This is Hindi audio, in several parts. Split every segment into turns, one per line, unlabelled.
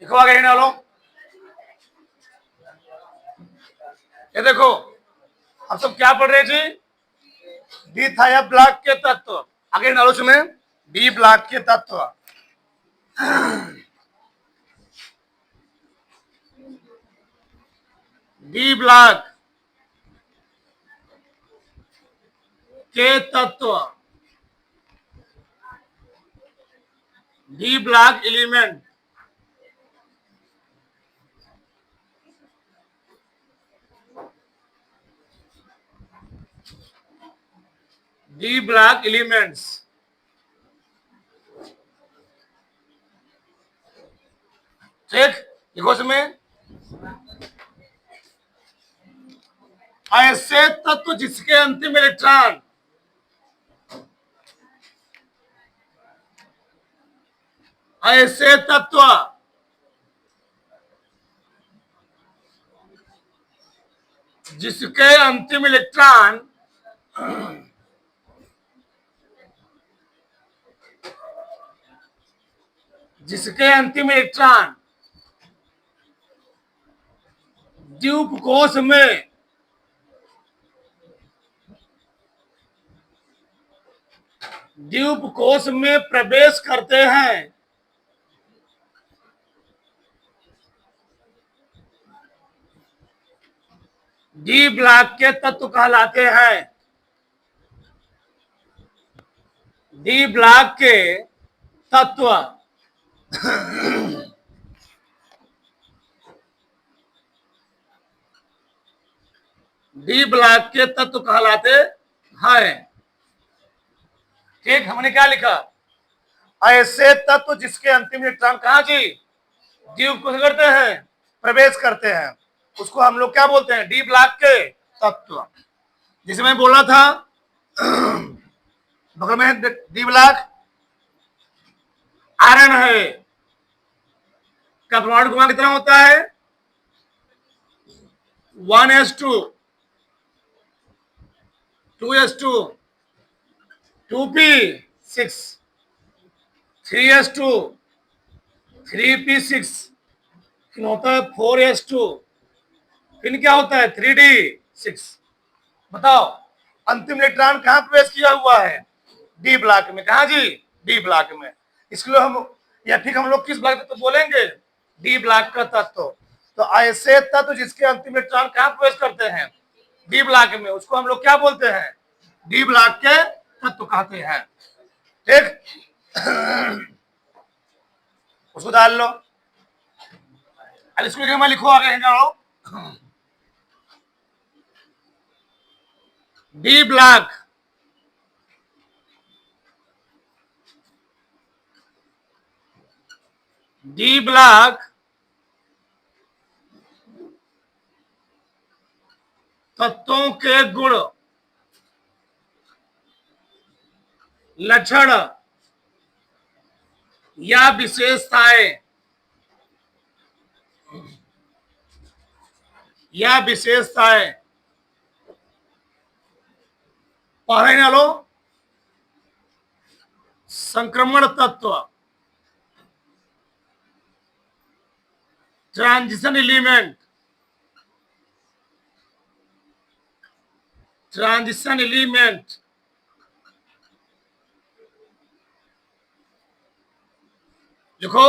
लिखो आगे डालो। ये देखो अब सब क्या पढ़ रहे जी? डी थाया ब्लॉक के तत्व। आगे डालो उसमें डी ब्लॉक के तत्व। डी ब्लॉक के तत्व, D block element. D block elements. ठीक, देखो इसमें ऐसे तत्व जिसके अंतिम इलेक्ट्रॉन ऐसे तत्व जिसके अंतिम इलेक्ट्रॉन द्वीप कोश में प्रवेश करते हैं, डी ब्लॉक के तत्व कहलाते हैं। डी ब्लॉक के तत्व डी ब्लॉक के तत्व कहलाते हैं। ठीक, हमने क्या लिखा? ऐसे तत्व जिसके अंतिम इलेक्ट्रॉन कहाँ जी द्वीप को करते हैं, प्रवेश करते हैं, उसको हम लोग क्या बोलते हैं? डी ब्लॉक के तत्व। जिसे मैं बोला था बगल में डी ब्लॉक आयरन है का परमाणु क्रमांक कितना होता है? 1s2, 2s2, 2p6, 3s2, 3p6, फिर होता है 4s2, फिर क्या होता है 3d6। बताओ अंतिम इलेक्ट्रॉन कहां प्रवेश किया हुआ है? डी ब्लॉक में। कहा जी? डी ब्लॉक में। इसलिए हम या ठीक हम लोग किस ब्लॉक तत्व बोलेंगे? डी ब्लॉक का तत्व। तो ऐसे तत्व जिसके अंतिम इलेक्ट्रॉन कहां प्रवेश करते हैं? डी ब्लॉक में, उसको हम लोग क्या बोलते हैं? डी ब्लॉक के तत्व कहते हैं। ठीक, उसको डाल लो। अब इसको मैं लिखो आगे जाओ। डी ब्लॉक तत्वों के गुण, लक्षण या विशेषताएं पढ़े ना लो। संक्रमण तत्व, ट्रांजिशन एलिमेंट, देखो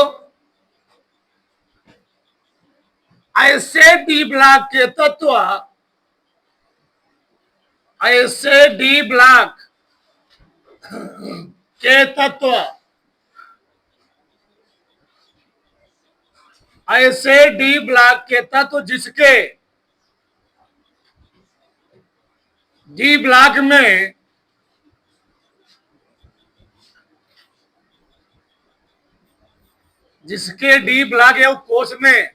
ऐसे डी ब्लॉक के तत्व, ऐसे डी ब्लॉक के तत्व, ऐसे डी ब्लॉक के तत्व जिसके डी ब्लॉक में जिसके डी ब्लॉक या कोश में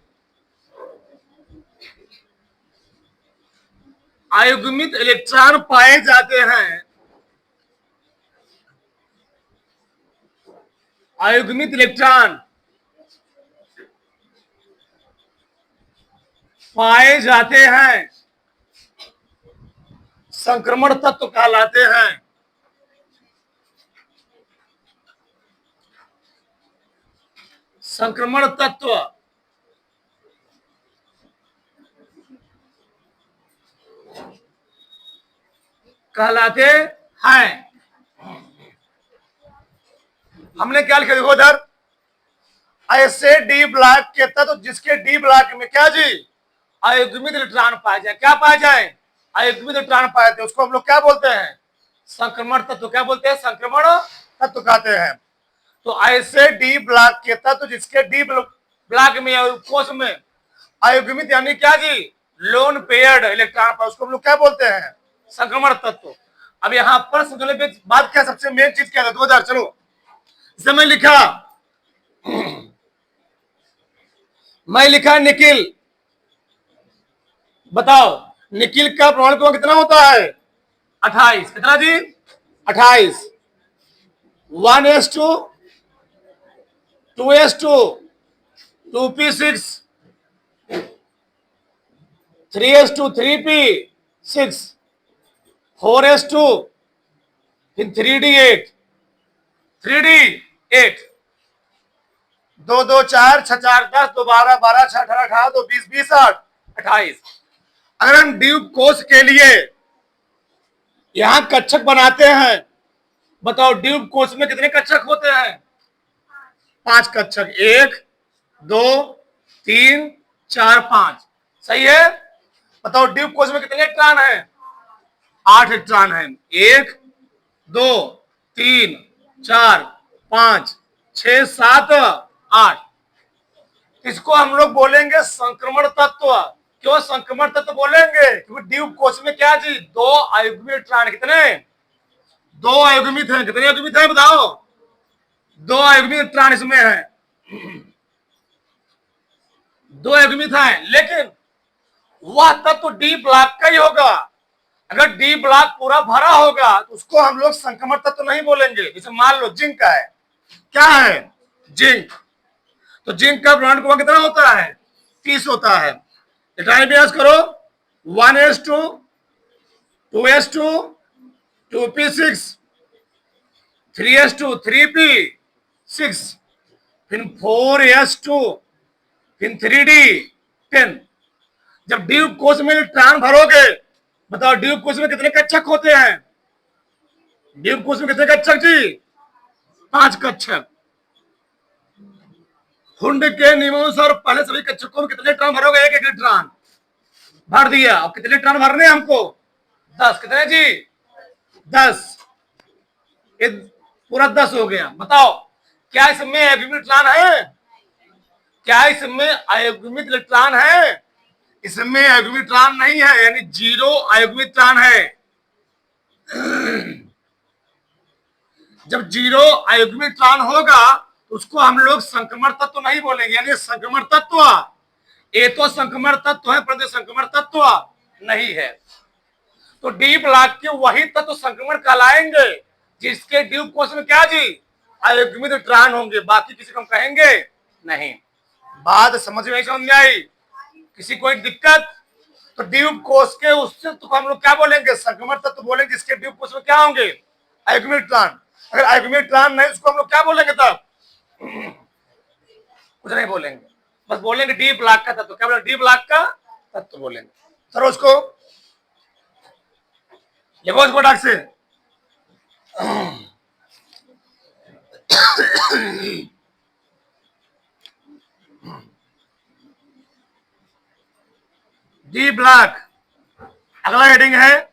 अयुग्मित इलेक्ट्रॉन पाए जाते हैं, अयुग्मित इलेक्ट्रॉन पाए जाते हैं, संक्रमण तत्व कहलाते हैं। संक्रमण तत्व कहलाते हैं। हमने क्या लिखा देखो इधर, ऐसे डी ब्लॉक के तत्व जिसके डी ब्लॉक में क्या जी अयुग्मित इलेक्ट्रॉन पाए जाए, क्या पाए जाए, अयुग्मित इलेक्ट्रॉन पाए जाते, उसको हम लोग क्या बोलते हैं, संक्रमण तत्व। क्या बोलते हैं, संक्रमण तत्व कहते हैं। तो ऐसे डी ब्लॉक के तत्व जिसके डी ब्लॉक में और कोष में अयुग्मित यानी क्या जी लोन पेयर्ड इलेक्ट्रॉन पाए, उसको हम लोग क्या बोलते हैं, संक्रमण तत्व। अब यहाँ पर समझने पे बात क्या, सबसे मेन चीज क्या है 2000, चलो इसे मैं लिखा निकिल। बताओ निकिल का परमाणु क्रमांक कितना होता है, 28। कितना जी 28। 1s2 2s2 2p6 3s2 3p6 4s2 फिर 3d8 3d8 2 2 4 6 4 10 2 12 12 6 18 18 2 20 20 8 28। अगर हम ड्यूब कोष के लिए यहां कक्षक बनाते हैं, बताओ ड्यूब कोष में कितने कक्षक होते हैं, 5 कक्षक, 1 2 3 4 5, सही है। बताओ ड्यूब कोष में कितने इलेक्ट्रॉन है, 8 इलेक्ट्रॉन है, 1 2 3 4 5 6 7 8। इसको हम लोग बोलेंगे संक्रमण तत्व। क्यों संक्रमण तत्व बोलेंगे, क्योंकि ड्यूब कोष में क्या जी 2 अयुग्मित इलेक्ट्रॉन, कितने 2 अयुग्मित हैं, कितने अयुग्मित हैं बताओ, 2 अयुग्मित इलेक्ट्रॉन इसमें है, 2 अयुग्मित हैं। लेकिन वह तत्व डी ब्लॉक का ही होगा। अगर डी ब्लॉक पूरा भरा होगा तो उसको हम लोग संक्रमण तत्व नहीं बोलेंगे। जैसे मान लो जिंक का है, क्या है जिंक, तो जिंक का परमाणु क्रमांक कितना होता है, 30 होता है। अभ्यास करो 1s2 2s2 2p6 3s2 3p6 फिर 4s2 फिर 3d10। जब ड्यूब कोष में इलेक्ट्रॉन भरोगे, बताओ ड्यूब कोष में कितने कक्षक होते हैं, ड्यूब कोष में कितने कक्षक जी 5 कक्षक। हुंड के नियमानुसार पहले सभी कक्षकों में कितने इलेक्ट्रॉन भरोगे, एक एक इलेक्ट्रॉन भर दिया। और कितने इलेक्ट्रॉन भरने हमको 10, कितने जी 10, पूरा 10 हो गया। बताओ क्या इसमें अयुग्मित इलेक्ट्रॉन है, क्या इसमें अयुग्मित इलेक्ट्रॉन है, इसमें अयुग्मित इलेक्ट्रॉन नहीं है, यानी 0 अयुग्मित इलेक्ट्रॉन है। जब 0 अयुग्मित इलेक्ट्रॉन होगा तो उसको हम लोग संक्रमण तत्व नहीं बोलेंगे, यानी संक्रमण तत्व। ये तो संक्रमण तत्व है परंतु संक्रमण तत्व नहीं है। तो डी ब्लॉक के वही तत्व संक्रमण कहलाएंगे जिसके ड्यूब कोष में क्या जी अयुग्मित इलेक्ट्रॉन होंगे, बाकी किसी को हम कहेंगे नहीं। बात समझ में समझ आई, किसी को दिक्कत, तो ड्यूब कोष के उससे तो हम लोग क्या बोलेंगे, संक्रमण तत्व बोलेंगे जिसके ड्यूब कोष में क्या होंगे अयुग्मित इलेक्ट्रॉन। अगर अयुग्मित इलेक्ट्रॉन नहीं उसको हम लोग क्या बोलेंगे, तब कुछ नहीं बोलेंगे, बस बोलेंगे डी ब्लॉक का तत्व। क्या बोलेंगे, डी ब्लॉक का तत्व बोलेंगे। सर उसको लिखो इसको डाक से डी ब्लॉक। अगला हेडिंग है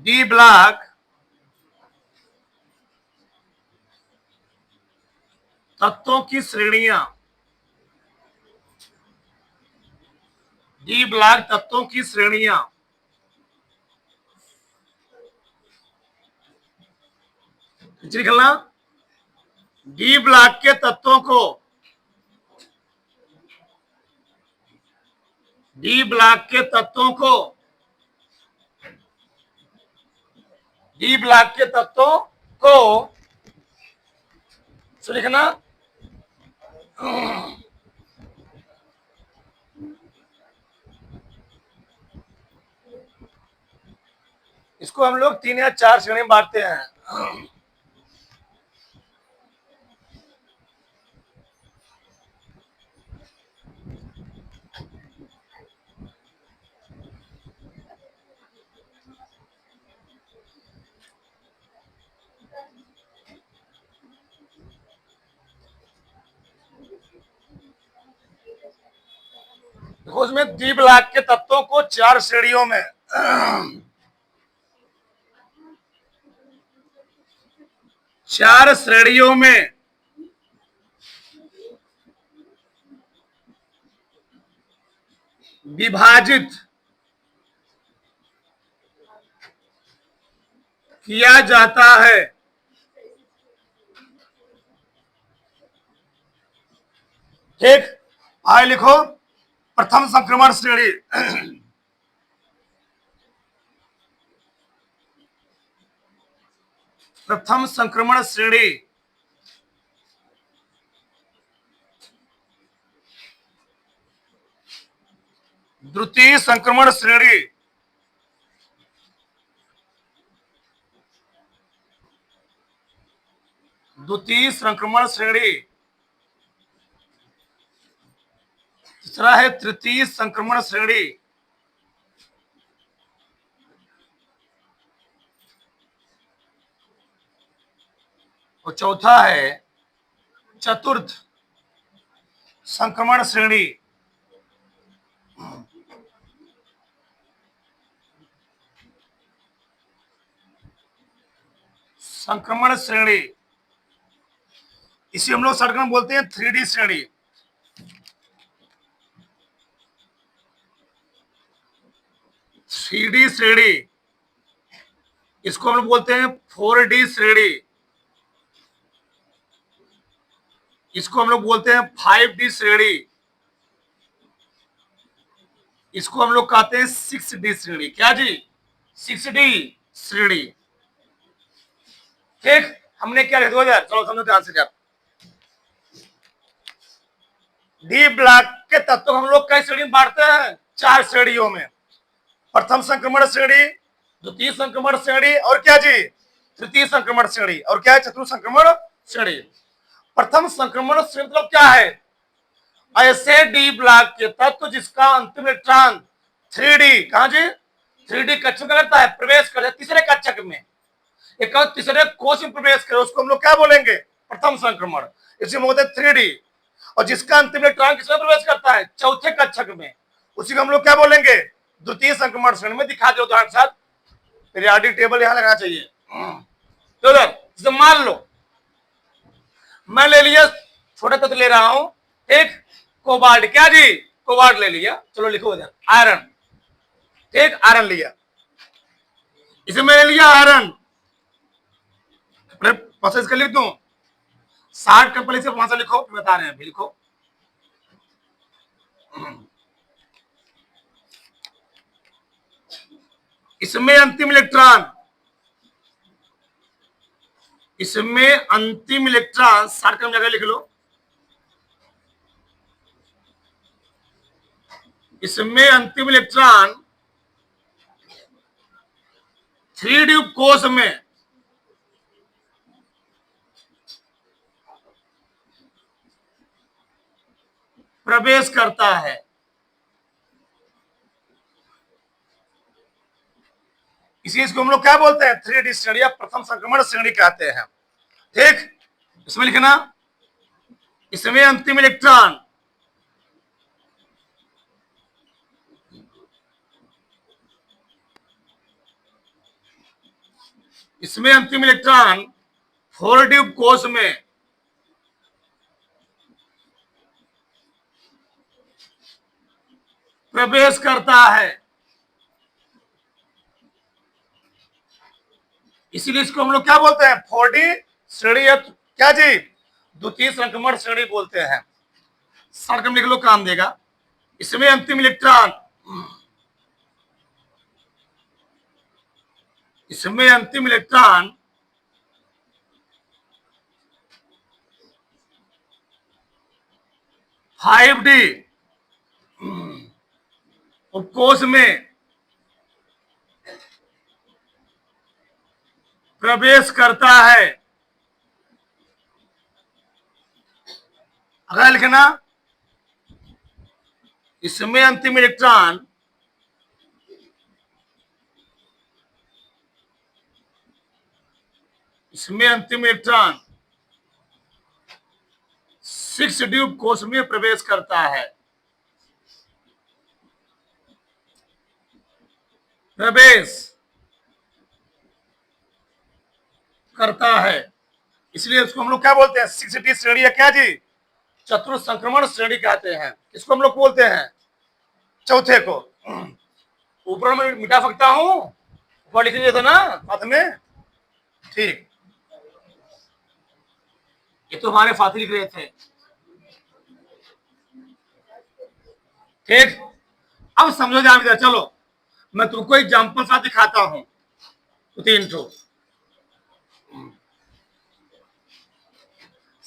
डी ब्लॉक तत्वों की श्रेणियां। डी ब्लॉक तत्वों की श्रेणियां। लिखना डी ब्लॉक के तत्वों को, डी ब्लॉक के तत्वों को, डी ब्लॉक के तत्वों को लिखना इसको हम लोग 3 या 4 श्रेणी में बांटते हैं। देखो उसमें डी ब्लॉक के तत्वों को 4 श्रेणियों में चार श्रेणियों में विभाजित किया जाता है। ठीक, आगे लिखो प्रथम संक्रमण श्रेणी। प्रथम संक्रमण श्रेणी द्वितीय संक्रमण श्रेणी द्वितीय संक्रमण श्रेणी तीसरा है तृतीय संक्रमण श्रेणी और चौथा है चतुर्थ संक्रमण श्रेणी। संक्रमण श्रेणी इसे हम लोग शॉर्टकट में बोलते हैं 3D श्रेणी। थ्री डी श्रेणी इसको हम लोग बोलते हैं 4D श्रेणी। इसको हम लोग बोलते हैं 5D श्रेणी। इसको हम लोग कहते हैं 6D श्रेणी। क्या जी? 6D श्रेणी। ठीक, हमने क्या लिखा था? चलो समझो ध्यान से। डी ब्लॉक के तत्व हम लोग कई श्रेणी में बांटते हैं? 4 श्रेणियों में। प्रथम संक्रमण श्रेणी, द्वितीय संक्रमण श्रेणी और क्या जी? तृतीय संक्रमण श्रेणी और क्या है? चतुर्थ संक्रमण श्रेणी। प्रथम संक्रमण श्रेणी मतलब क्या है? ऐसे डी ब्लॉक के तत्व जिसका अंतिम इलेक्ट्रॉन 3D कहा जी? 3D कक्षक करता है, प्रवेश करता है तीसरे कक्षक में, एक तीसरे कोश में प्रवेश करे, उसको हम लोग क्या बोलेंगे? प्रथम संक्रमण। इसे बोलते हैं 3D। और जिसका अंतिम इलेक्ट्रॉन किसमें प्रवेश करता है? चौथे कक्षक में, उसी को हम लोग क्या बोलेंगे? द्वितीय संक्रमण श्रेणी में। दिखा दो उदाहरण के साथ, पीरियोडिक टेबल यहां लगाना चाहिए। तो इधर मान लो मैं ले लिया, छोटा तत्व ले रहा हूं, एक कोबाल्ट। क्या जी? कोबाल्ट ले लिया। चलो लिखो इधर आयरन। ठीक, आयरन लिया। इसे मैंने लिया आयरन, प्रोसेस कर लिख दूं 60 कंपनी से 500 लिखो, बता रहे हैं अभी लिखो। इसमें अंतिम इलेक्ट्रॉन, इसमें अंतिम इलेक्ट्रॉन 60 कम जगह लिख लो। इसमें अंतिम इलेक्ट्रॉन 3D कोश में प्रवेश करता है। इसी इसको हम लोग क्या बोलते हैं? 3D श्रेणी या प्रथम संक्रमण श्रेणी कहते हैं। ठीक, इसमें लिखना इसमें अंतिम इलेक्ट्रॉन इसमें अंतिम इलेक्ट्रॉन 4D कोश में प्रवेश करता है। इसीलिए इसको हम लोग क्या बोलते हैं? 4D श्रेणी या क्या जी? द्वितीय संक्रमण श्रेणी बोलते हैं। शॉर्ट में लिख लो, काम देगा। इसमें अंतिम इलेक्ट्रॉन, इसमें अंतिम इलेक्ट्रॉन 5D उपकोश में प्रवेश करता है। अगर लिखना इसमें अंतिम इलेक्ट्रॉन इसमें अंतिम इलेक्ट्रॉन 6D कोश में प्रवेश करता है। प्रवेश करता है, इसलिए उसको हम लोग क्या बोलते हैं? 6D श्रेणी है क्या जी? चतुर्थ संक्रमण श्रेणी कहते हैं। इसको हम लोग बोलते हैं चौथे को। ऊपर में मिटा सकता हूं, ऊपर लिख लीजिए था ना साथ में, ठीक। ये तो हमारे साथी लिख रहे थे, ठीक। अब समझो ध्यान, चलो मैं तुमको एग्जाम्पल साथ दिखाता हूं, तो 3 ठो।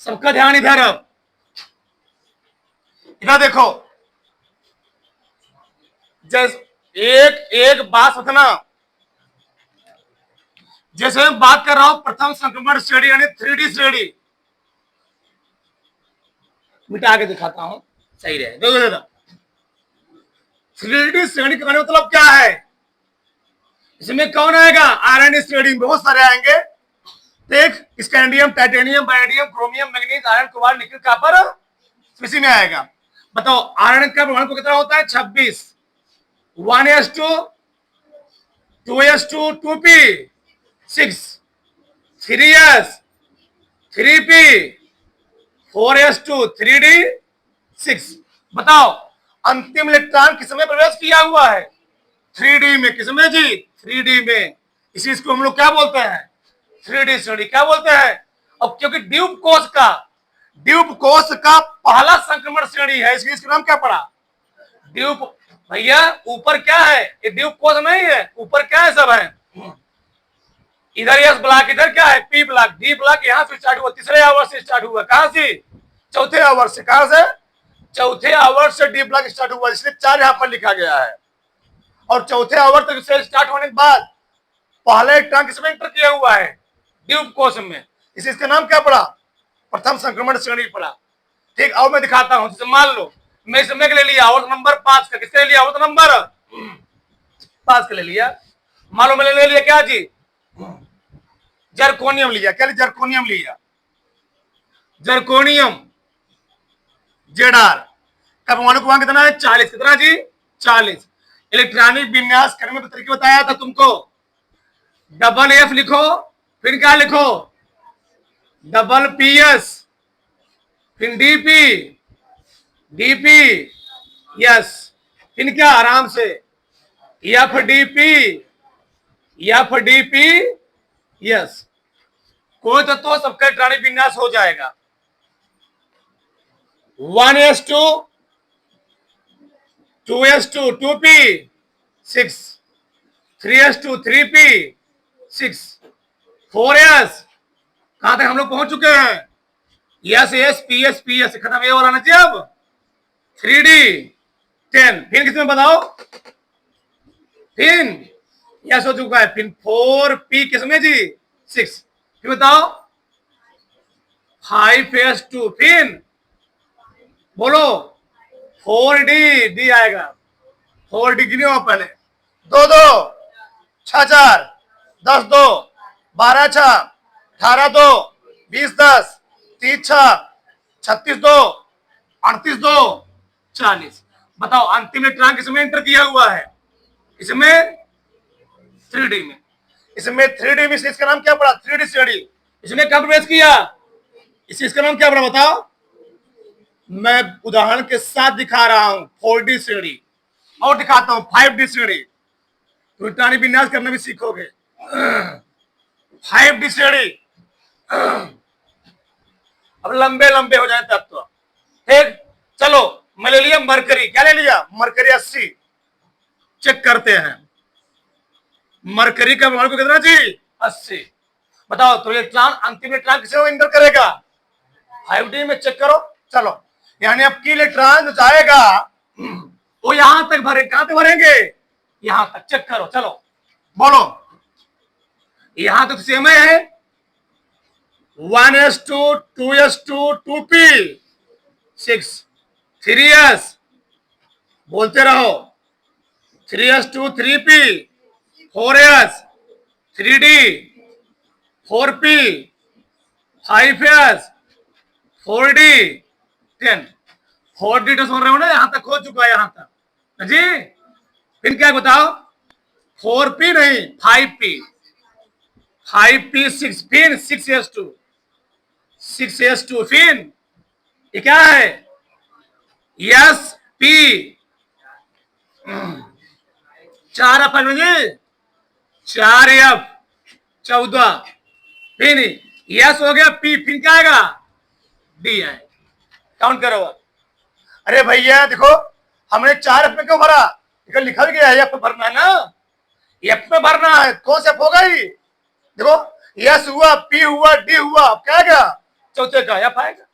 सबका ध्यान इधर, अब इधर देखो, जैसे एक एक बात समझना, जैसे मैं बात कर रहा हूं प्रथम संक्रमण श्रेणी यानी 3D श्रेणी, मिटा के दिखाता हूं, सही रहे। देखो 3D श्रेणी का मतलब क्या है? इसमें कौन आएगा? आयरन श्रेणी में बहुत सारे आएंगे, देख, scandium, titanium, vanadium, chromium, manganese, iron, cobalt, निकल, कॉपर, इसी में आएगा। बताओ आयरन का परमाणु कितना होता है? 26। 1s2 2s2 2p 6 3s 3p 4s2 3d 6। बताओ अंतिम इलेक्ट्रॉन किस में प्रवेश किया हुआ है? 3D में। किस में जी? 3D में। इसी इसको हम लोग क्या बोलते हैं? 3D श्रेणी। क्या बोलते हैं? अब क्योंकि ड्यूब कोश का पहला संक्रमण श्रेणी है, इसलिए इसका नाम क्या पड़ा? ड्यूब। भैया ऊपर क्या है? ये ड्यूब कोश नहीं है, ऊपर क्या है? सब है। इधर एस ब्लॉक, इधर क्या है? P block. डी ब्लॉक यहाँ से स्टार्ट हुआ, तीसरे आवर से स्टार्ट हुआ। कहां से? चौथे आवर से। कहां से? चौथे आवर से डी ब्लॉक स्टार्ट हुआ, इसलिए 4 यहां पर लिखा गया है। और चौथे आवर तक से स्टार्ट होने के बाद पहले इलेक्ट्रॉन किसमें एंटर किया हुआ है? ड्यूब कोश में। इसे इसका नाम क्या पड़ा? प्रथम संक्रमण श्रेणी पड़ा। ठीक, अब मैं दिखाता हूं। जैसे मान लो मैं इसमें ले लिया आवर्त नंबर 5 का। किसके ले लिया? आवर्त नंबर 5 का ले लिया। मान लो मैंने ले लिया क्या जी? जर्कोनियम लिया। क्या लिया? जर्कोनियम लिया। जर्कोनियम जेडार का परमाणु क्रमांक कितना है? 40। कितना जी? 40। इलेक्ट्रॉनिक विन्यास करने में तरीके बताया था तुमको। डबल एफ लिखो, फिर क्या लिखो? डबल पीएस, फिर डीपी, डीपी, यस, फिर क्या? आराम से F DP, F DP, yes. कोई तो सबका इलेक्ट्रॉनिक विन्यास हो जाएगा। 1s2 2s2 2p 6 3s2 3p 6 4s। कहां तक हम लोग पहुंच चुके हैं? Yes S P S P S खत्म, ये वाला ना जी। अब 3D 10, फिर किसमें बताओ? फिर यस हो चुका है। फिर 4p किसमें जी? 6। फिर बताओ 5s2, फिर बोलो 4D, डी आएगा। 4D गिनो पहले। 2 2 6 4 10 2 12 6 18 2 20 10 30 6 36 2 38 2 40। बताओ अंतिम इलेक्ट्रॉन किसमें एंटर किया हुआ है? इसमें 3D में। इसमें 3D में, इसका नाम क्या पड़ा? 3D श्रेणी। इसने कब प्रवेश किया? इसका नाम क्या पड़ा बताओ? मैं उदाहरण के साथ दिखा रहा हूं। 4D श्रेणी। और दिखाता हूं 5D श्रेणी, तो इलेक्ट्रॉनिक विन्यास करना भी सीखोगे। 5D श्रेणी। अब लंबे लंबे हो जाए तब तो ठीक। चलो मैं ले लिया मरकरी। क्या ले लिया? मरकरी 80। चेक करते हैं मरकरी का परमाणु को कितना जी? 80। बताओ तो इलेक्ट्रॉन अंतिम इलेक्ट्रॉन किसे एंटर करेगा? 5D में। चेक करो। चलो यानी अब की इलेक्ट्रॉन जो जाएगा वो यहां तक भरे। कहां तक भरेंगे? यहां तक। चेक करो। चलो बोलो, यहां तक सेम है। 1s2 2s2 2p 6 3s, बोलते रहो 3s2 3p 4s 3d 4p 5s 4d 10। 4D तो सुन रहे हो ना? यहां तक हो चुका है, यहां तक जी। फिर क्या बताओ? 4p नहीं 5p, 5p 6 फिर 6s2, 6s2 फिर ये क्या है एस पी 4 एफ मुझे 4f 14 फिर यस हो गया पी फिर क्या आएगा डी है। काउंट करो। अरे भैया देखो हमने 4f में क्यों भरा, लिखा भी गया है एफ भरना है ना, एफ में भरना है। कौन सा एफ होगा ही देखो यस हुआ पी हुआ डी हुआ, अब क्या आएगा चौथे का एफ आएगा।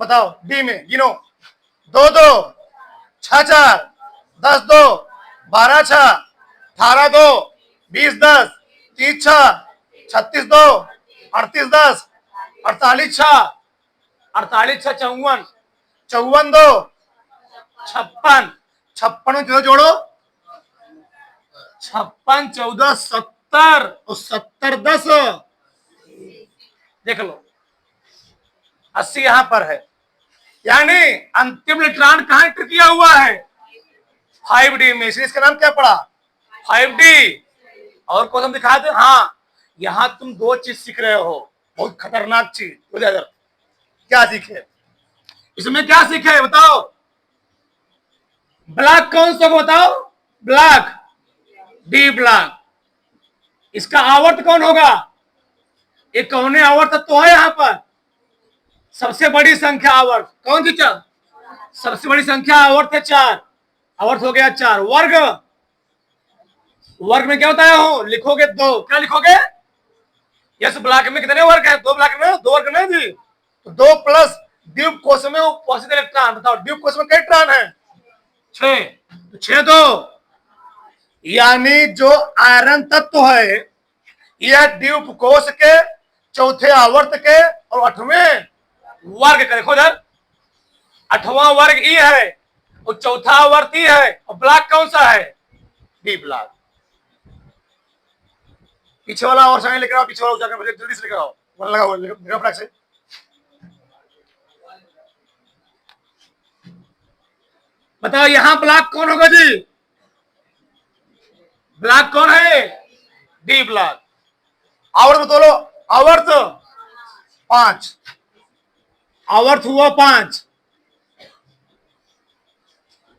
बताओ डी में गिनो 2 2 6 4 10 2 12 6 18 2 20 10 30 6 36 2 38 10 48 6 48 6 54 54 2 56 56 में जोड़ो 56 14 70 और 70 10 देख लो 80 यहां पर है, यानी अंतिम इलेक्ट्रॉन कहां एंटर किया हुआ है 5D में, इसलिए इसका नाम क्या पड़ा 5D। और को हम दिखा दे, हाँ यहां तुम 2 चीज सीख रहे हो, बहुत खतरनाक चीज। क्या सीखे इसमें, क्या सीखे बताओ, ब्लॉक कौन सा बताओ, ब्लॉक डी ब्लॉक। इसका आवर्त कौन होगा, एक कौन आवर्त तो है यहां पर सबसे बड़ी संख्या आवर्त कौन सी, सबसे बड़ी संख्या आवर्त है 4, आवर्त हो गया 4। वर्ग, वर्ग में क्या होता है लिखोगे 2, क्या लिखोगे यस ब्लॉक में कितने वर्ग है 2 ब्लॉक में 2 वर्ग नहीं जी, तो 2 प्लस द्वीप कोश में पॉजिटिव इलेक्ट्रॉन। बताओ द्वीप कोश में कितने इलेक्ट्रॉन है 6, तो 6 2, यानी जो आयरन तत्व है यह द्वीप कोश के चौथे आवर्त के और 8वें वर्ग का, देखो इधर 8वां वर्ग ई है और चौथा आवर्त ई है, और ब्लॉक कौन सा है डी ब्लॉक। पीछे वाला और साइन लेकर आओ, पीछे वाला जाकर जल्दी से लेकर आओ, वरना लगाओ लेकर फटाक से। बताओ यहां ब्लॉक कौन होगा जी, ब्लॉक कौन है डी ब्लॉक। आवर्त बोलो, आवर्त 5, आवर्त हुआ 5,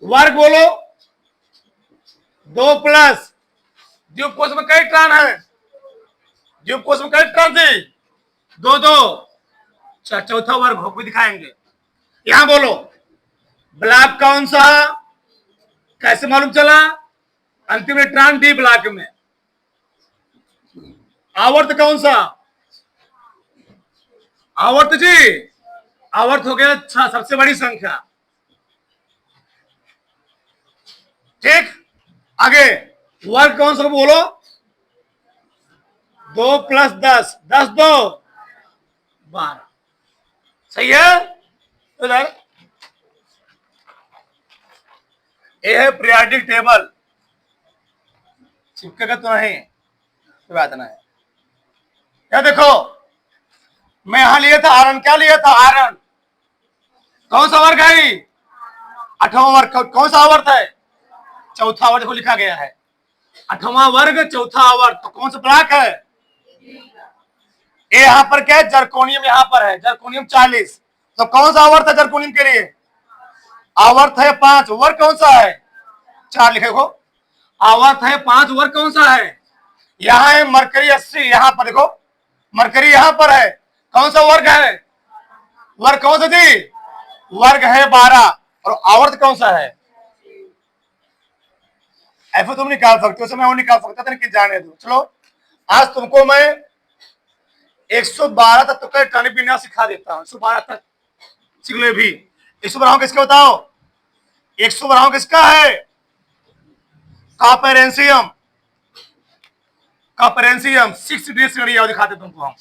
वर्ग बोलो 2 प्लस द्वीप कोश में कई इलेक्ट्रॉन है, द्वीप कोश में कई इलेक्ट्रॉन थे 2 2, चौथा वर्ग हो भी दिखाएंगे। यहां बोलो ब्लॉक कौन सा, कैसे मालूम चला अंतिम इलेक्ट्रॉन डी ब्लॉक में। आवर्त कौन सा, आवर्त जी आवर्त हो गया 6, सबसे बड़ी संख्या। ठीक, आगे वर्ग कौन सा बोलो 2 प्लस 10, 10 2 12, सही है। इधर ये है पीरियोडिक टेबल, चिपकेगा तो नहीं, कोई बात नहीं। क्या देखो मैं यहां लिया था आयरन, क्या लिया था आयरन, कौन सा वर्ग है 8वां वर्ग, कौन सा आवर्त है चौथा आवर्त को लिखा गया है 8वां वर्ग चौथा आवर्त, तो कौन सा ब्लॉक है ये यहां पर क्या है जर्कोनियम, यहां पर है जर्कोनियम 40, तो कौन सा आवर्त है जर्कोनियम के लिए आवर्त है 5, वर्ग कौन सा है 4 लिखे हो, आवर्त है 5, वर्ग कौन सा है, यहां है मरकरी 80, यहां पर देखो मरकरी यहां पर है, कौन सा वर्ग है, वर्ग कौन सा जी वर्ग है 12, और आवर्त कौन सा है ऐसा तुम निकाल सकते हो, मैं वो निकाल सकता था लेकिन जाने दो। चलो आज तुमको मैं 112 तत्व का इलेक्ट्रॉनिक विन्यास सिखा देता हूं, 112 तक सीख लो भी। 112 किसका बताओ, 112 किसका है कॉपरेंशियम, कॉपरेंशियम 6D श्रेणी आओ दिखाते तुमको हम,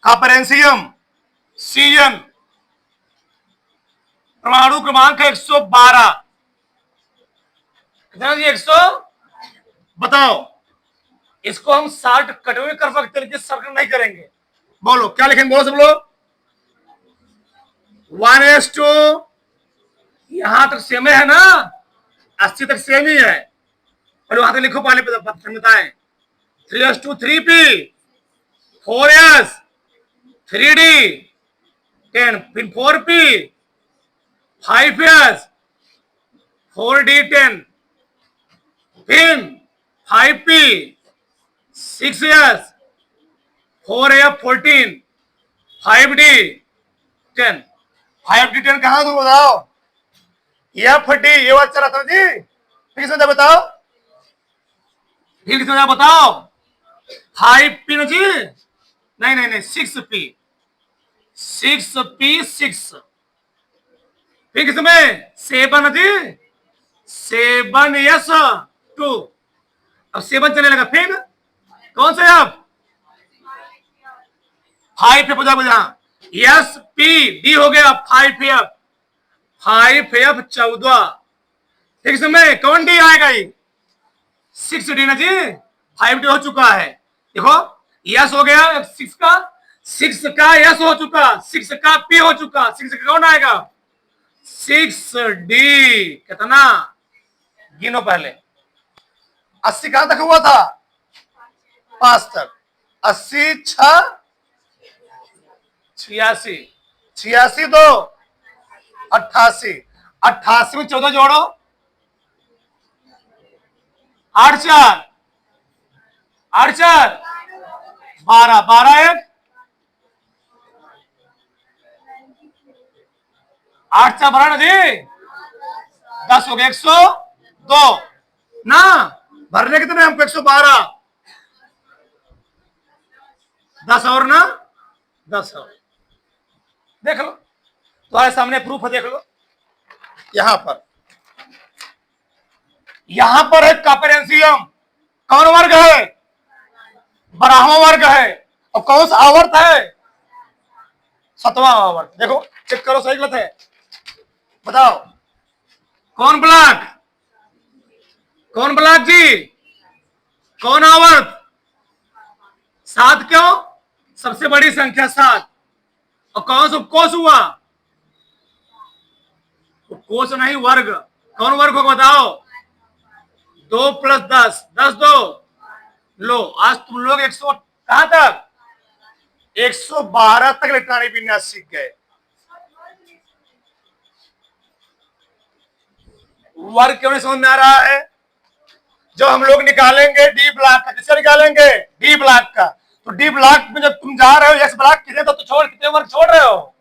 कॉपरेंशियम सीजन परमाणु क्रमांक 112, कितना जी 100, बताओ इसको हम शॉर्ट कट में कर सकते हैं लेकिन सर्कल नहीं करेंगे। बोलो क्या लिखेंगे, बोलो सब लोग 1s2, यहां तक सेम है ना, 80 तक सेम ही है, और वहां तक लिखो पहले बताएं। 3s2 3p, 4s 3d 10, फिर 4p 5s 4d 10, फिर 5p 6s 4f 14, 5d 10। 5d 10 कहां तुम बताओ? एफ डी ये बात चला था जी, फिर समझा बताओ, फिर समझा बताओ। 5p ना जी, नहीं नहीं नहीं, 6p 6p 6, फिर किसमें 7 जी, 7s 2, अब 7 चलने लगा, फिर कौन सा अब 5 पे पूछा पूछा, यस पी डी हो गया 5f, 5f 14, फिर इसमें कौन डी आएगा? ये 6d ना जी, 5d हो चुका है, देखो यस हो गया 6 का, 6 का यस हो चुका, 6 का पी हो चुका, 6 का कौन आएगा? 6d। कितना गिनो पहले, 80 कहां तक हुआ था? 5 तक, 80 6 86, 86 2 88, 88 में 14 जोड़ो, 8 4 8 4 12, 12 1 8 4 12 ना जी, 10 हो गया, 102 ना, भरने कितने हमको? 112, 10 और ना, 10 और, देख लो तुम्हारे सामने प्रूफ है, देख लो यहां पर है कॉपरेंसियम, कौन वर्ग है? बारहवां वर्ग है, और कौन सा आवर्त है? 7वां आवर्त। देखो चेक करो सही गलत है, बताओ कौन ब्लॉक, कौन ब्लॉक जी, कौन आवर्त? 7 क्यों? सबसे बड़ी संख्या 7, और कौन सा कोष हुआ? कोष नहीं, वर्ग। कौन वर्ग होगा बताओ? 2 + 10, 10 2, लो आज तुम लोग 100 कहां तक? 112 तक इलेक्ट्रॉनिक विन्यास सीख गए। वर्ग क्यों नहीं समझ में आ रहा है? जो हम लोग निकालेंगे डी ब्लॉक का, किससे निकालेंगे? डी ब्लॉक का। तो डी ब्लॉक में जब तुम जा रहे हो एस ब्लॉक कितने, तो छोड़ कितने वर्ग छोड़ रहे हो?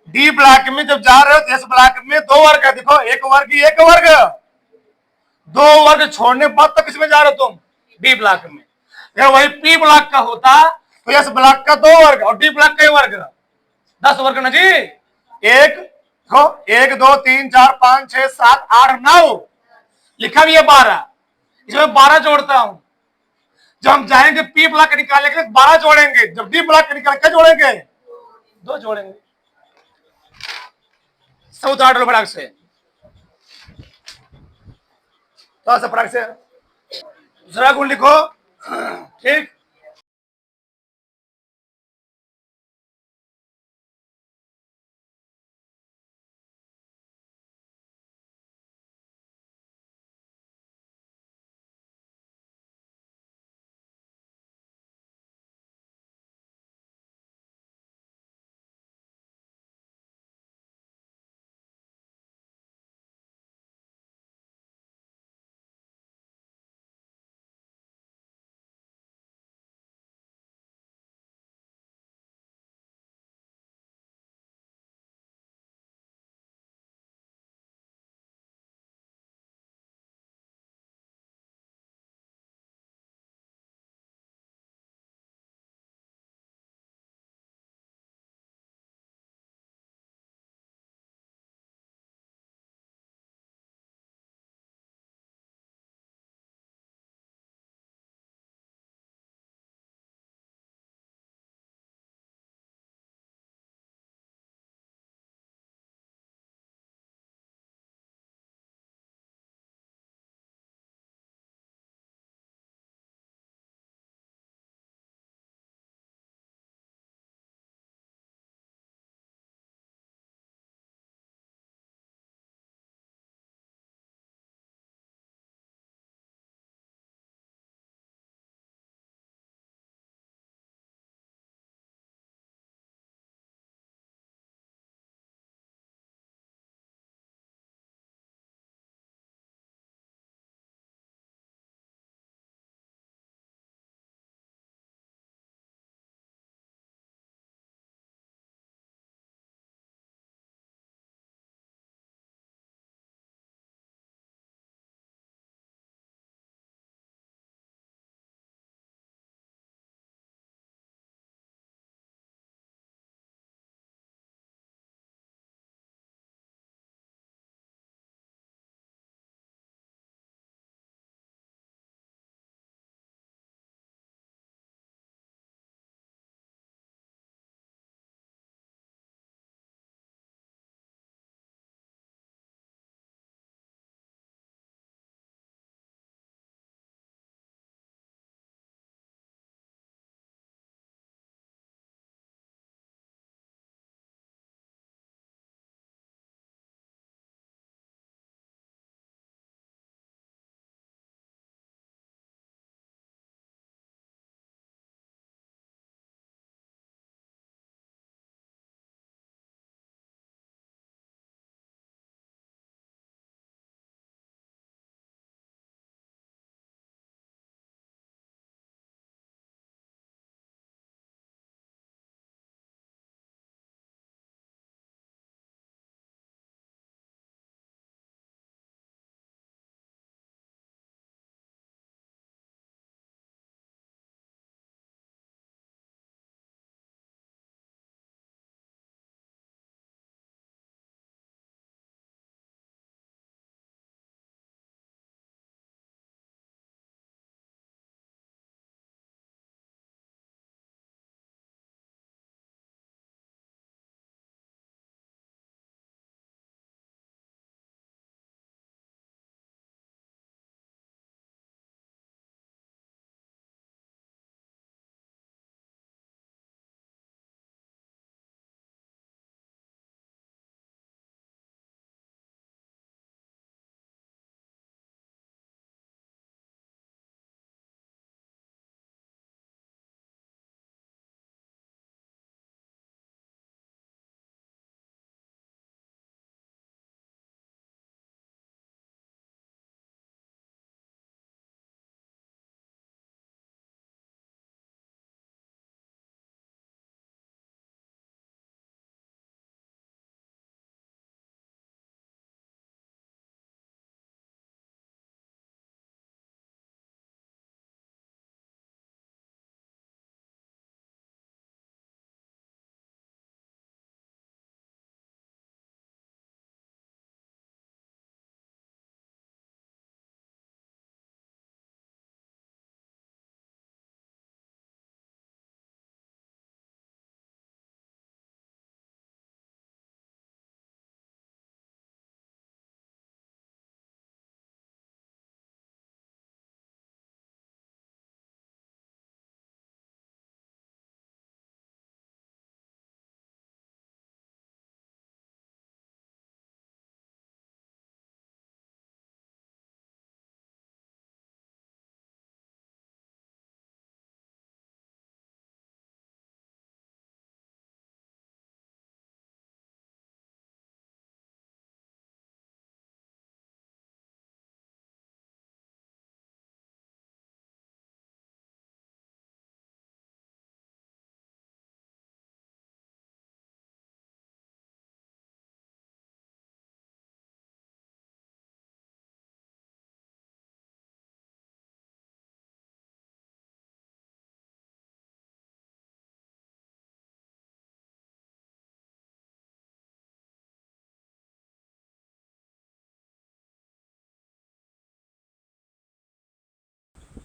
डी ब्लॉक में जब जा रहे हो तो एस ब्लॉक में 2 वर्ग है, देखो एक वर्ग ही, एक वर्ग, 2 वर्ग छोड़ने के बाद तो किसमें जा रहे हो तुम? डी ब्लॉक में। अगर वही पी ब्लॉक का होता तो एस ब्लॉक का 2 वर्ग और डी ब्लॉक का वर्ग, 10 वर्ग ना जी। एक देखो, 1 2 3 4 5 6 7 8 9, लिखा भी है 12, इसमें 12 जोड़ता हूं। जब हम जाएंगे पी ब्लॉक निकालेंगे 12 जोड़ेंगे, जब डी ब्लॉक निकाल क्या जोड़ेंगे? 2 जोड़ेंगे। सब उतार लो फटाक से, थोड़ा सा फटाक से दूसरा गुण लिखो, ठीक।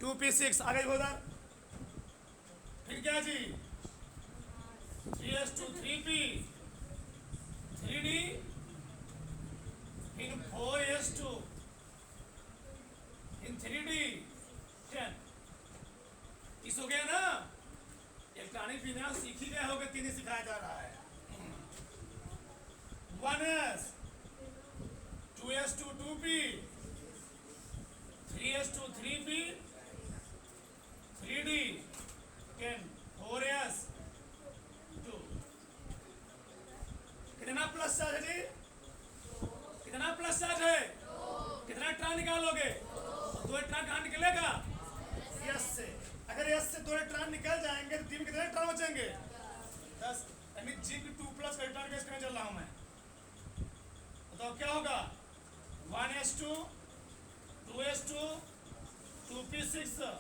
2p6 आ गई उधर। फिर क्या जी 3s2 3p 3d फिर 4s2 फिर 3d 10। इस हो गया ना। इलेक्ट्रॉनिक विन्यास सीख ही गए होगे, 3 ही सिखाया जा रहा है। 1s 2s2 2p 3s2 3p 3d 10 4s 2। कितना प्लस चार्ज है जी? कितना प्लस चार्ज है? कितना इलेक्ट्रॉन निकालोगे? 2 इलेक्ट्रॉन कहाँ निकलेगा? यस से। अगर यस से 2 इलेक्ट्रॉन निकल जाएंगे तो डी में कितने इलेक्ट्रॉन बचेंगे? 10। यानी जिंक 2 प्लस का इलेक्ट्रॉन वेस्ट करने चल रहा हूं मैं। बताओ क्या होगा? 1s2 2s2 2p6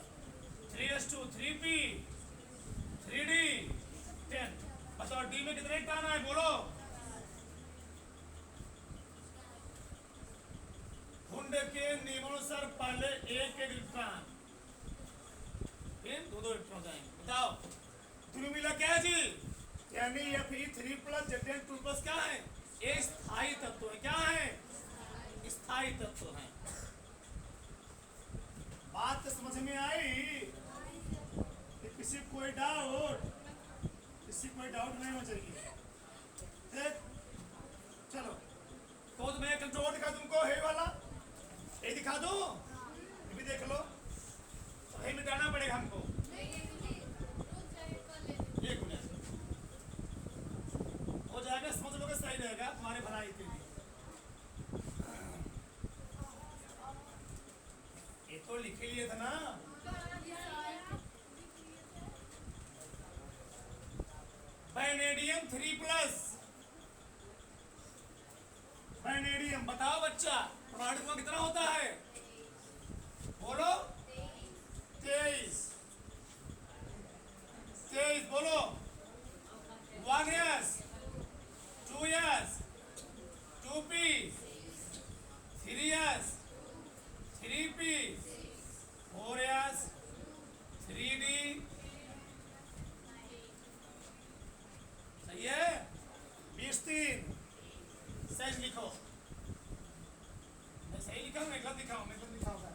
3s2 3p 3d 10। बताओ डी में कितने इलेक्ट्रॉन आए? बोलो। हुंड के नियमानुसार पहले एक इलेक्ट्रॉन, फिर 2 इलेक्ट्रॉन जाएंगे। बताओ दोनों मिला क्या है जी? यानी Fe3 प्लस Zn2 प्लस क्या है? ये स्थायी तत्व है। क्या है? स्थायी तत्व है। बात समझ में आई? किसी कोई डाउट? किसी कोई डाउट नहीं होना चाहिए। चलो तो मैं कंट्रोल दिखा तुमको, है वाला ये दिखा दो, ये भी देख लो। तो ये मिटाना पड़ेगा हमको। एक मिनट हो जाएगा, समझ लोगे, सही रहेगा तुम्हारे भलाई के लिए। ये तो लिख लिए था ना। Vanadium 3 plus vanadium. बताओ बच्चा परमाणु कितना होता है? बोलो 23। बोलो 1s 2s 2p 3s 3p 4s 3d। सही है? 23 सही लिखो। मैं सही लिखा हूँ, मैं गलत लिखा हूँ? मैं गलत लिखा होगा,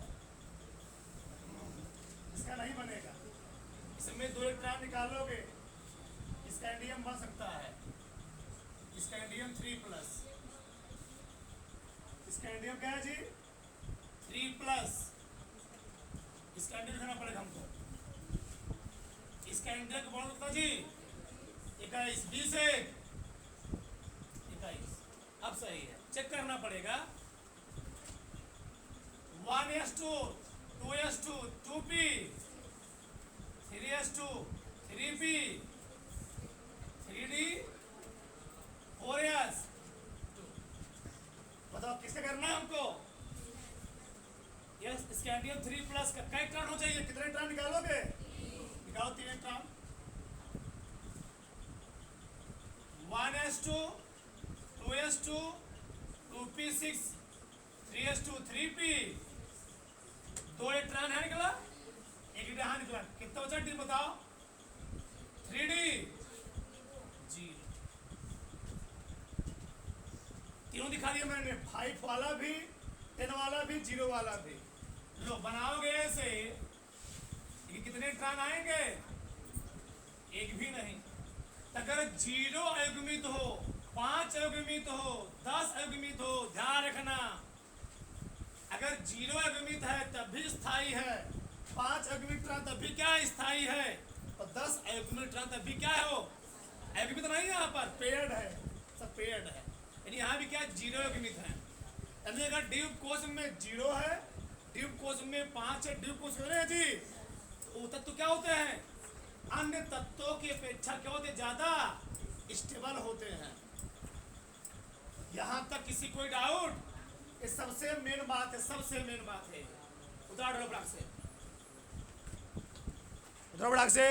इसका नहीं बनेगा। इसमें 2 इलेक्ट्रॉन निकालोगे, इसका एंडियम बन सकता है। इसका एंडियम 3 प्लस। इसका एंडियम क्या है जी? 3 प्लस। इसका एंडियम लिखना पड़ेगा हमको। इसका एंडियम का बॉन्ड कितना जी? 21 20 21। अब सही है, चेक करना पड़ेगा। 1s2 2s2 2p 3s2 3p 3d 4s 2। बताओ किससे करना है हमको? यस, स्कैंडियम 3 प्लस का कई इलेक्ट्रॉन हो चाहिए? कितने इलेक्ट्रॉन निकालोगे? निकालो 3 electron. 1s2 2s2 2p6 3s2 3p 2 electron है निकला, 1 इलेक्ट्रॉन निकला। कितना बचा डी बताओ? 3d 0। तीनों दिखा दिया मैंने, 5 वाला भी 10 वाला भी 0 वाला भी। लो बनाओगे ऐसे कि कितने इलेक्ट्रॉन आएंगे? एक भी नहीं। अगर 0 अयुग्मित हो, 5 अयुग्मित हो, 10 अयुग्मित हो, ध्यान रखना, अगर 0 अयुग्मित है तब भी स्थायी है, 5 अयुग्मित तब भी क्या स्थायी है, और 10 अयुग्मित तब भी क्या हो? अयुग्मित नहीं, यहाँ पर पेयर्ड है, सब पेयर्ड है। यानी यहाँ भी क्या 0 अयुग्मित है। यानी अगर ड्यूब कोष में 0 है, ड्यूब कोष में 5 है, ड्यूब कोष है जी, तो तत्व क्या होते हैं? अन्य तत्वों की अपेक्षा क्या होते? ज्यादा स्टेबल होते हैं। यहां तक किसी कोई डाउट? ये सबसे मेन बात है, सबसे मेन बात है। उतार ड्रॉ ब्लॉक से,